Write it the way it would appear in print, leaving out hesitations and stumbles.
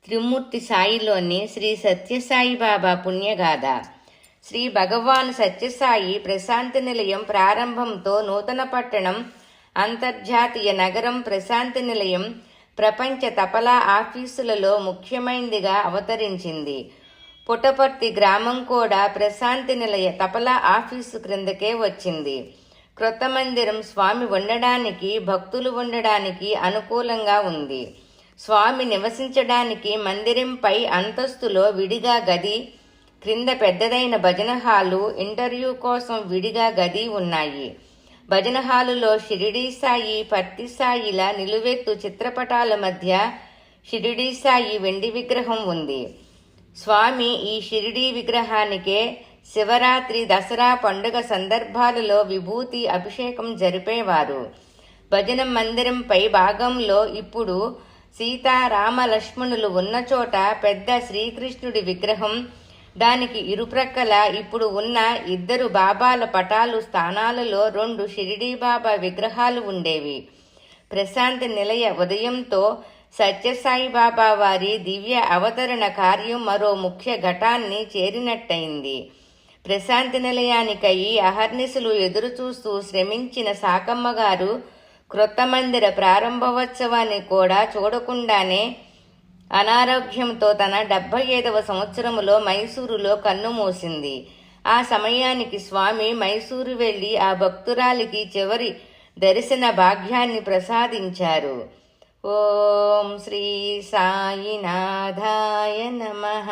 త్రిమూర్తి సాయిలోని శ్రీ సత్యసాయిబాబా పుణ్యగాథ. శ్రీ భగవాన్ సత్యసాయి ప్రశాంతి నిలయం ప్రారంభంతో నూతన పట్టణం, అంతర్జాతీయ నగరం ప్రశాంతి నిలయం ప్రపంచ తపలా ఆఫీసులలో ముఖ్యమైనదిగా అవతరించింది. పుట్టపర్తి గ్రామం కూడా ప్రశాంతి నిలయ తపలా ఆఫీసు క్రిందకే వచ్చింది. క్రొత్త మందిరం స్వామి ఉండడానికి, భక్తులు ఉండడానికి అనుకూలంగా ఉంది. స్వామి నివసించడానికి మందిరంపై అంతస్తులో విడిగా గది, క్రింద పెద్దదైన భజన హాలు, ఇంటర్వ్యూ కోసం విడిగా గది ఉన్నాయి. భజన హాలులో షిరిడీ సాయి, పత్తి సాయిల నిలువెత్తు చిత్రపటాల మధ్య షిరిడీ సాయి వెండి విగ్రహం ఉంది. స్వామి ఈ షిరిడీ విగ్రహానికే శివరాత్రి, దసరా పండుగ సందర్భాలలో విభూతి అభిషేకం జరిపేవారు. భజన మందిరంపై భాగంలో ఇప్పుడు సీతారామ లక్ష్మణులు ఉన్న చోట పెద్ద శ్రీకృష్ణుడి విగ్రహం, దానికి ఇరుప్రక్కల ఇప్పుడు ఉన్న ఇద్దరు బాబాల పటాలు స్థానాలలో 2 షిరిడీ బాబా విగ్రహాలు ఉండేవి. ప్రశాంతి నిలయ ఉదయంతో సత్యసాయి బాబా వారి దివ్య అవతరణ కార్యం మరో ముఖ్య ఘటాన్ని చేరినట్టయింది. ప్రశాంతి నిలయానికై అహర్నిశలు ఎదురుచూస్తూ శ్రమించిన సాకమ్మ గారు క్రొత్త మందిర ప్రారంభోత్సవాన్ని కూడా చూడకుండానే అనారోగ్యంతో తన 75వ సంవత్సరములో మైసూరులో కన్నుమూసింది. ఆ సమయానికి స్వామి మైసూరు వెళ్లి ఆ భక్తురాలికి చివరి దర్శన భాగ్యాన్ని ప్రసాదించారు. ఓం శ్రీ సాయినాథాయ నమః.